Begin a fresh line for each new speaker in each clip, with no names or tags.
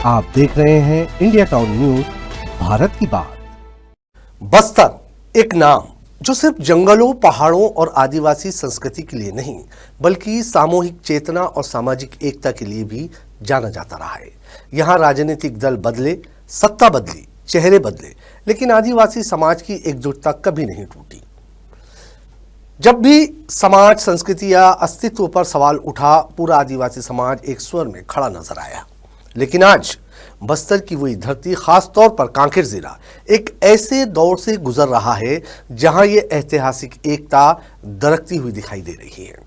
आप देख रहे हैं इंडिया टाउन न्यूज, भारत की बात।
बस्तर एक नाम जो सिर्फ जंगलों, पहाड़ों और आदिवासी संस्कृति के लिए नहीं, बल्कि सामूहिक चेतना और सामाजिक एकता के लिए भी जाना जाता रहा है। यहाँ राजनीतिक दल बदले, सत्ता बदली, चेहरे बदले, लेकिन आदिवासी समाज की एकजुटता कभी नहीं टूटी। जब भी समाज, संस्कृति या अस्तित्व पर सवाल उठा, पूरा आदिवासी समाज एक स्वर में खड़ा नजर आया। लेकिन आज बस्तर की वही धरती, खास तौर पर कांकेर जिला, एक ऐसे दौर से गुजर रहा है जहां ये ऐतिहासिक एकता दरकती हुई दिखाई दे रही है।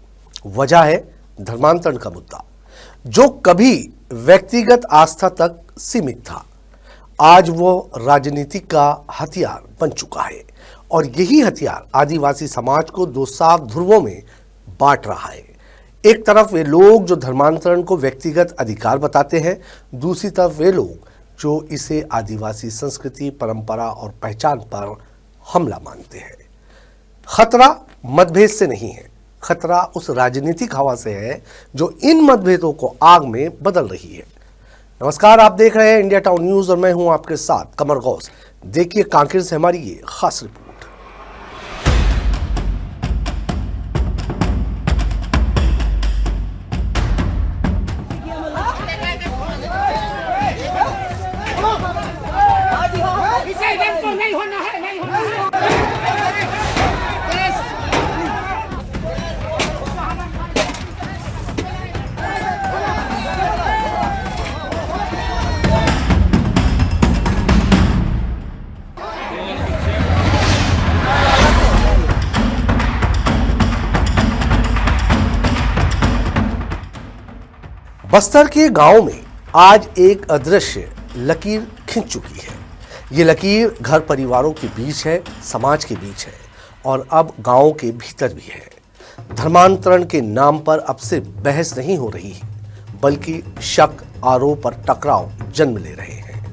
वजह है धर्मांतरण का मुद्दा, जो कभी व्यक्तिगत आस्था तक सीमित था, आज वो राजनीति का हथियार बन चुका है। और यही हथियार आदिवासी समाज को दो साफ ध्रुवों में बांट रहा है। एक तरफ वे लोग जो धर्मांतरण को व्यक्तिगत अधिकार बताते हैं, दूसरी तरफ वे लोग जो इसे आदिवासी संस्कृति, परंपरा और पहचान पर हमला मानते हैं। खतरा मतभेद से नहीं है, खतरा उस राजनीतिक हवा से है जो इन मतभेदों को आग में बदल रही है। नमस्कार, आप देख रहे हैं इंडिया टाउन न्यूज और मैं हूं आपके साथ कमर गौस। देखिए कांकेर से हमारी ये खास रिपोर्ट।
नहीं होना है, नहीं होना है।
बस्तर के गांव में आज एक अदृश्य लकीर खिंच चुकी है। ये लकीर घर परिवारों के बीच है, समाज के बीच है और अब गांव के भीतर भी है। धर्मांतरण के नाम पर अब से बहस नहीं हो रही है, बल्कि शक, आरोप और टकराव जन्म ले रहे हैं।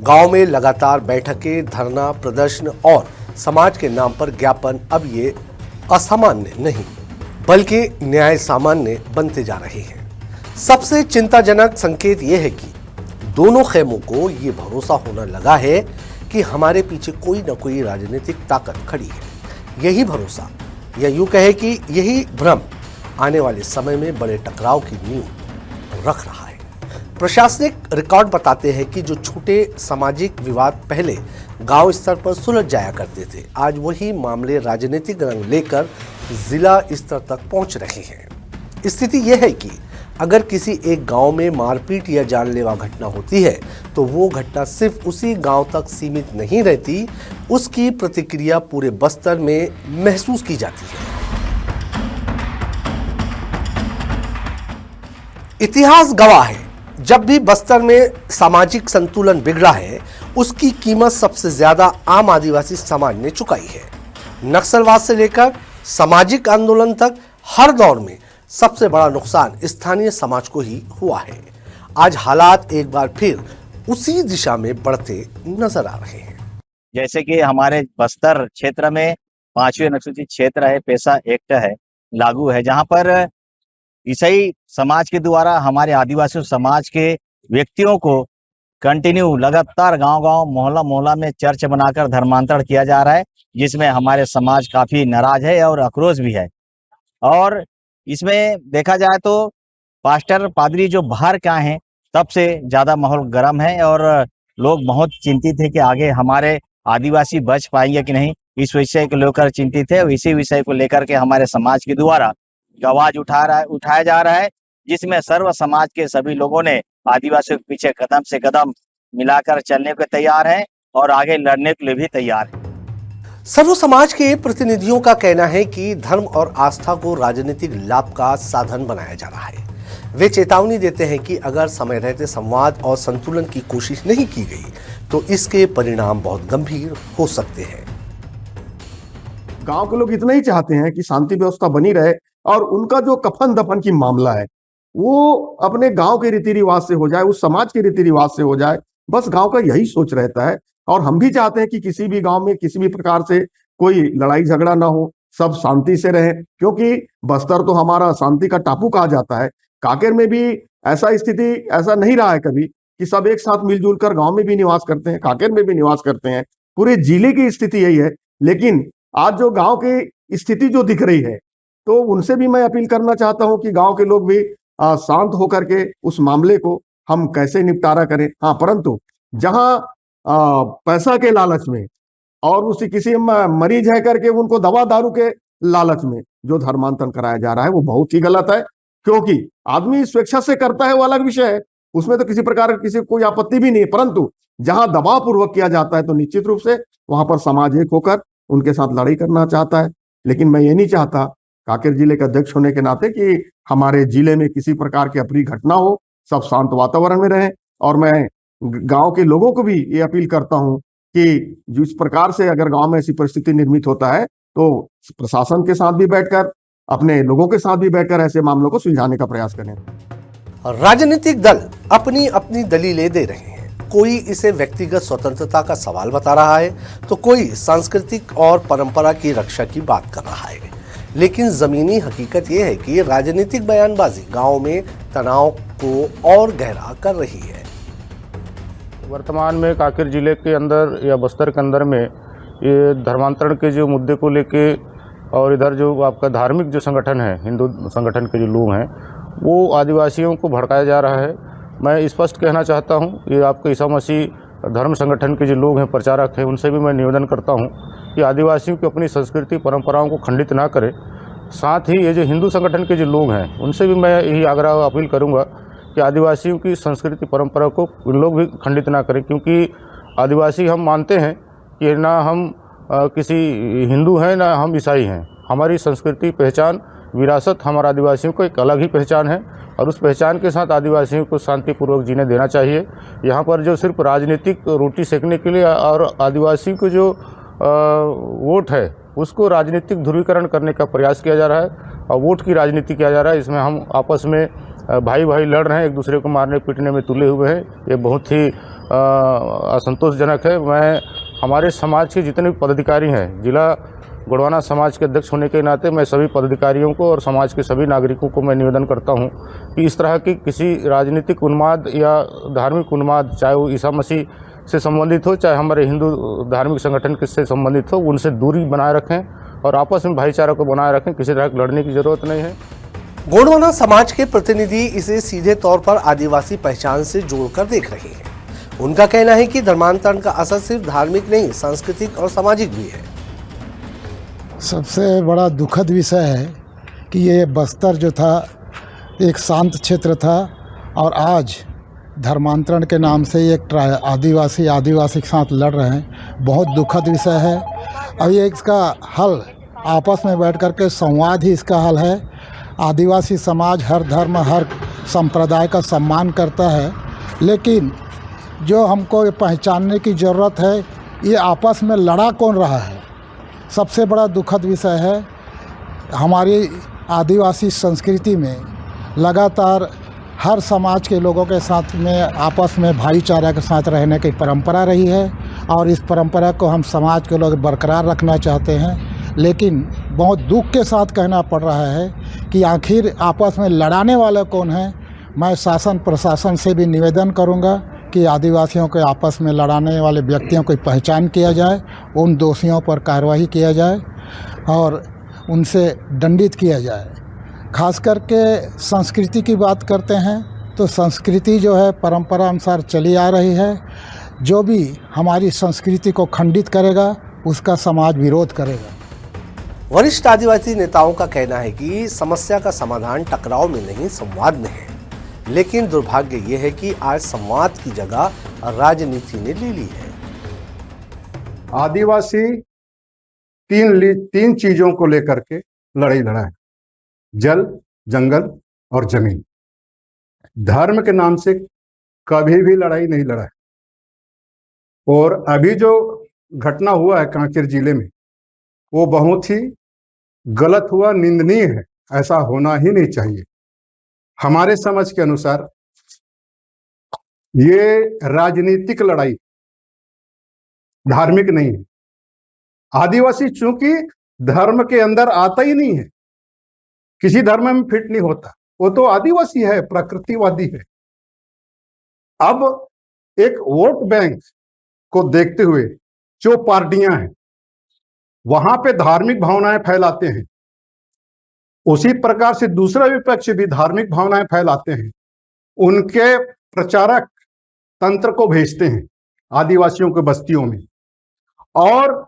गांव में लगातार बैठकें, धरना, प्रदर्शन और समाज के नाम पर ज्ञापन अब ये असामान्य नहीं, बल्कि न्याय सामान्य बनते जा रहे हैं। सबसे चिंताजनक संकेत यह है कि दोनों खेमों को ये भरोसा होने लगा है कि हमारे पीछे कोई न कोई राजनीतिक ताकत खड़ी है। यही भरोसा, या यूं कहे कि यही भ्रम आने वाले समय में बड़े टकराव की नींव रख रहा है। प्रशासनिक रिकॉर्ड बताते हैं कि जो छोटे सामाजिक विवाद पहले गांव स्तर पर सुलझ जाया करते थे, आज वही मामले राजनीतिक रंग लेकर जिला स्तर तक पहुंच रहे हैं। स्थिति यह है कि अगर किसी एक गांव में मारपीट या जानलेवा घटना होती है, तो वो घटना सिर्फ उसी गांव तक सीमित नहीं रहती, उसकी प्रतिक्रिया पूरे बस्तर में महसूस की जाती है। इतिहास गवाह है, जब भी बस्तर में सामाजिक संतुलन बिगड़ा है, उसकी कीमत सबसे ज्यादा आम आदिवासी समाज ने चुकाई है। नक्सलवाद से लेकर सामाजिक आंदोलन तक हर दौर में सबसे बड़ा नुकसान स्थानीय समाज को ही हुआ है। आज हालात एक बार फिर उसी दिशा में बढ़ते नजर आ रहे हैं।
जैसे कि हमारे बस्तर क्षेत्र में 5वें अनुसूचित क्षेत्र है, पेशा एक्ट है, लागू है, जहां पर ईसाई समाज के द्वारा हमारे आदिवासी समाज के व्यक्तियों को कंटिन्यू लगातार गांव-गांव, मोहल्ला-मोहल्ला में चर्च बनाकर धर्मांतरण किया जा रहा है, जिसमें हमारे समाज काफी नाराज है और आक्रोश भी है। और इसमें देखा जाए तो पास्टर, पादरी जो बाहर के आए हैं, तब से ज़्यादा माहौल गर्म है और लोग बहुत चिंतित है कि आगे हमारे आदिवासी बच पाएंगे कि नहीं। इस विषय को लेकर चिंतित है और इसी विषय को लेकर के हमारे समाज के द्वारा आवाज उठाया जा रहा है, जिसमें सर्व समाज के सभी लोगों ने आदिवासियों के पीछे कदम से कदम मिलाकर चलने को तैयार हैं और आगे लड़ने के लिए भी तैयार है।
सर्व समाज के प्रतिनिधियों का कहना है कि धर्म और आस्था को राजनीतिक लाभ का साधन बनाया जा रहा है। वे चेतावनी देते हैं कि अगर समय रहते संवाद और संतुलन की कोशिश नहीं की गई, तो इसके परिणाम बहुत गंभीर हो सकते हैं।
गांव के लोग इतना ही चाहते हैं कि शांति व्यवस्था बनी रहे और उनका जो कफन दफन की मामला है वो अपने गांव के रीति रिवाज से हो जाए, उस समाज के रीति रिवाज से हो जाए। बस गांव का यही सोच रहता है और हम भी चाहते हैं कि किसी भी गांव में किसी भी प्रकार से कोई लड़ाई झगड़ा ना हो, सब शांति से रहे, क्योंकि बस्तर तो हमारा शांति का टापू कहा जाता है। कांकेर में भी ऐसा स्थिति ऐसा नहीं रहा है कभी कि सब एक साथ मिलजुल कर गांव में भी निवास करते हैं, कांकेर में भी निवास करते हैं, पूरे जिले की स्थिति यही है। लेकिन आज जो गांव की स्थिति जो दिख रही है, तो उनसे भी मैं अपील करना चाहता हूं कि गांव के लोग भी शांत होकर के उस मामले को हम कैसे निपटारा करें। हाँ, परंतु जहां पैसा के लालच में और उसी किसी मरीज है करके उनको दवा दारू के लालच में जो धर्मांतरण कराया जा रहा है, वो बहुत ही गलत है। क्योंकि आदमी स्वेच्छा से करता है वो अलग विषय है, उसमें तो किसी प्रकार की किसी कोई आपत्ति भी नहीं है, परंतु जहां दबाव पूर्वक किया जाता है तो निश्चित रूप से वहां पर समाज एक होकर उनके साथ लड़ाई करना चाहता है। लेकिन मैं ये नहीं चाहता कांकेर जिले के अध्यक्ष होने के नाते कि हमारे जिले में किसी प्रकार की अप्रिय घटना हो, सब शांत वातावरण में रहें। और मैं गांव के लोगों को भी ये अपील करता हूं कि जिस प्रकार से अगर गांव में ऐसी परिस्थिति निर्मित होता है तो प्रशासन के साथ भी बैठकर, अपने लोगों के साथ भी बैठकर ऐसे मामलों को सुलझाने का प्रयास करें।
राजनीतिक दल अपनी अपनी दलीलें दे रहे हैं। कोई इसे व्यक्तिगत स्वतंत्रता का सवाल बता रहा है तो कोई सांस्कृतिक और परंपरा की रक्षा की बात कर रहा है। लेकिन जमीनी हकीकत यह है कि राजनीतिक बयानबाजी गांव में तनाव को और गहरा कर रही है।
वर्तमान में कांकेर जिले के अंदर या बस्तर के अंदर में ये धर्मांतरण के जो मुद्दे को लेके और इधर जो आपका धार्मिक जो संगठन है, हिंदू संगठन के जो लोग हैं, वो आदिवासियों को भड़काया जा रहा है। मैं स्पष्ट कहना चाहता हूं, ये आपके ईसा मसीह धर्म संगठन के जो लोग हैं, प्रचारक हैं, उनसे भी मैं निवेदन करता हूं कि आदिवासियों की अपनी संस्कृति परंपराओं को खंडित ना करें। साथ ही ये जो हिंदू संगठन के जो लोग हैं, उनसे भी मैं यही आग्रह अपील करूँगा कि आदिवासियों की संस्कृति परंपरा को उन लोग भी खंडित ना करें। क्योंकि आदिवासी हम मानते हैं कि ना हम किसी हिंदू हैं ना हम ईसाई हैं। हमारी संस्कृति, पहचान, विरासत, हमारे आदिवासियों को एक अलग ही पहचान है और उस पहचान के साथ आदिवासियों को शांतिपूर्वक जीने देना चाहिए। यहाँ पर जो सिर्फ राजनीतिक रोटी सेकने के लिए और आदिवासियों को जो वोट है उसको राजनीतिक ध्रुवीकरण करने का प्रयास किया जा रहा है और वोट की राजनीति किया जा रहा है। इसमें हम आपस में भाई भाई लड़ रहे हैं, एक दूसरे को मारने पीटने में तुले हुए हैं। ये बहुत ही असंतोषजनक है। मैं हमारे समाज के जितने भी पदाधिकारी हैं, जिला गोंडवाना समाज के अध्यक्ष होने के नाते मैं सभी पदाधिकारियों को और समाज के सभी नागरिकों को मैं निवेदन करता हूं कि इस तरह की किसी राजनीतिक उन्माद या धार्मिक उन्माद, चाहे वो ईसा मसीह से संबंधित हो, चाहे हमारे हिंदू धार्मिक संगठन से संबंधित हो, उनसे दूरी बनाए रखें और आपस में भाईचारा को बनाए रखें। किसी तरह की लड़ने की जरूरत नहीं है।
गोंडवाना समाज के प्रतिनिधि इसे सीधे तौर पर आदिवासी पहचान से जोड़कर देख रहे हैं। उनका कहना है कि धर्मांतरण का असर सिर्फ धार्मिक नहीं, सांस्कृतिक और सामाजिक भी है।
सबसे बड़ा दुखद विषय है कि ये बस्तर जो था एक शांत क्षेत्र था और आज धर्मांतरण के नाम से एक आदिवासी के साथ लड़ रहे हैं। बहुत दुखद विषय है और ये इसका हल आपस में बैठ कर के संवाद ही इसका हल है। आदिवासी समाज हर धर्म, हर संप्रदाय का सम्मान करता है, लेकिन जो हमको पहचानने की ज़रूरत है, ये आपस में लड़ा कौन रहा है। सबसे बड़ा दुखद विषय है हमारी आदिवासी संस्कृति में लगातार हर समाज के लोगों के साथ में आपस में भाईचारा के साथ रहने की परंपरा रही है और इस परंपरा को हम समाज के लोग बरकरार रखना चाहते हैं। लेकिन बहुत दुख के साथ कहना पड़ रहा है कि आखिर आपस में लड़ाने वाले कौन हैं। मैं शासन प्रशासन से भी निवेदन करूंगा कि आदिवासियों के आपस में लड़ाने वाले व्यक्तियों की पहचान किया जाए, उन दोषियों पर कार्रवाई किया जाए और उनसे दंडित किया जाए। खास करके संस्कृति की बात करते हैं तो संस्कृति जो है परंपरा अनुसार चली आ रही है। जो भी हमारी संस्कृति को खंडित करेगा उसका समाज विरोध करेगा।
वरिष्ठ आदिवासी नेताओं का कहना है कि समस्या का समाधान टकराव में नहीं, संवाद में है। लेकिन दुर्भाग्य यह है कि आज संवाद की जगह राजनीति ने ले ली है।
आदिवासी तीन चीजों को लेकर के लड़ाई लड़ा है: जल, जंगल और जमीन। धर्म के नाम से कभी भी लड़ाई नहीं लड़ा है। और अभी जो घटना हुआ है कांकेर जिले में, वो बहुत ही गलत हुआ, निंदनीय है। ऐसा होना ही नहीं चाहिए। हमारे समझ के अनुसार ये राजनीतिक लड़ाई, धार्मिक नहीं है। आदिवासी चूंकि धर्म के अंदर आता ही नहीं है, किसी धर्म में फिट नहीं होता, वो तो आदिवासी है, प्रकृतिवादी है। अब एक वोट बैंक को देखते हुए जो पार्टियां हैं वहां पे धार्मिक भावनाएं फैलाते हैं, उसी प्रकार से दूसरा विपक्ष भी धार्मिक भावनाएं फैलाते हैं। उनके प्रचारक तंत्र को भेजते हैं आदिवासियों के बस्तियों में, और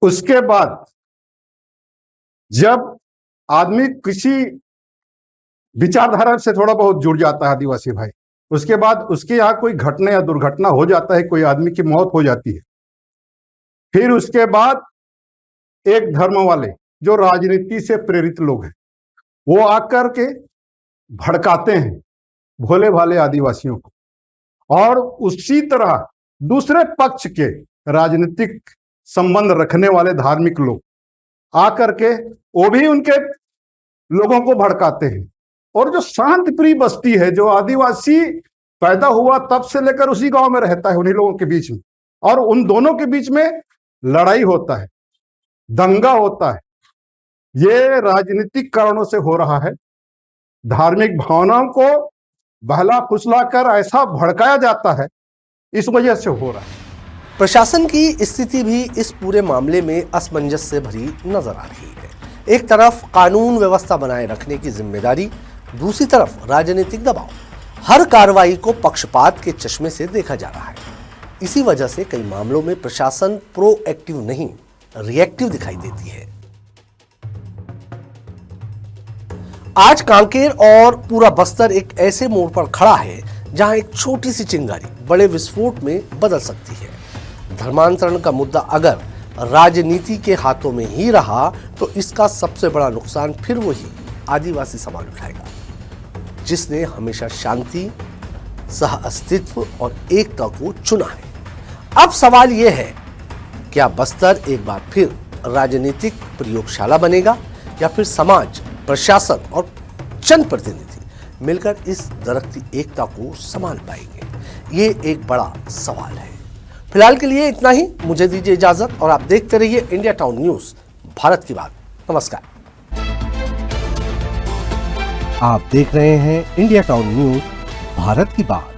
उसके बाद जब आदमी किसी विचारधारा से थोड़ा बहुत जुड़ जाता है आदिवासी भाई, उसके बाद उसके यहाँ कोई घटना या दुर्घटना हो जाता है, कोई आदमी की मौत हो जाती है, फिर उसके बाद एक धर्म वाले जो राजनीति से प्रेरित लोग हैं वो आकर के भड़काते हैं भोले भाले आदिवासियों को, और उसी तरह दूसरे पक्ष के राजनीतिक संबंध रखने वाले धार्मिक लोग आकर के वो भी उनके लोगों को भड़काते हैं। और जो शांत प्रिय बस्ती है, जो आदिवासी पैदा हुआ तब से लेकर उसी गांव में रहता है, उन्हीं लोगों के बीच में, और उन दोनों के बीच में लड़ाई होता है, दंगा होता है, ये राजनीतिक कारणों से हो रहा है। धार्मिक भावनाओं को बहला फुसला कर ऐसा भड़काया जाता है, इस वजह से हो रहा है।
प्रशासन की स्थिति भी इस पूरे मामले में असमंजस से भरी नजर आ रही है। एक तरफ कानून व्यवस्था बनाए रखने की जिम्मेदारी, दूसरी तरफ राजनीतिक दबाव। हर कार्रवाई को पक्षपात के चश्मे से देखा जा रहा है। इसी वजह से कई मामलों में प्रशासन प्रोएक्टिव नहीं, रिएक्टिव दिखाई देती है। आज कांकेर और पूरा बस्तर एक ऐसे मोड़ पर खड़ा है जहां एक छोटी सी चिंगारी बड़े विस्फोट में बदल सकती है। धर्मांतरण का मुद्दा अगर राजनीति के हाथों में ही रहा तो इसका सबसे बड़ा नुकसान फिर वही आदिवासी समाज उठाएगा, जिसने हमेशा शांति, सह अस्तित्व और एकता को चुना है। अब सवाल यह है, क्या बस्तर एक बार फिर राजनीतिक प्रयोगशाला बनेगा या फिर समाज, प्रशासन और जनप्रतिनिधि मिलकर इस दरकती एकता को संभाल पाएंगे? ये एक बड़ा सवाल है। फिलहाल के लिए इतना ही, मुझे दीजिए इजाजत और आप देखते रहिए इंडिया टाउन न्यूज, भारत की बात। नमस्कार।
आप देख रहे हैं इंडिया टाउन न्यूज, भारत की बात।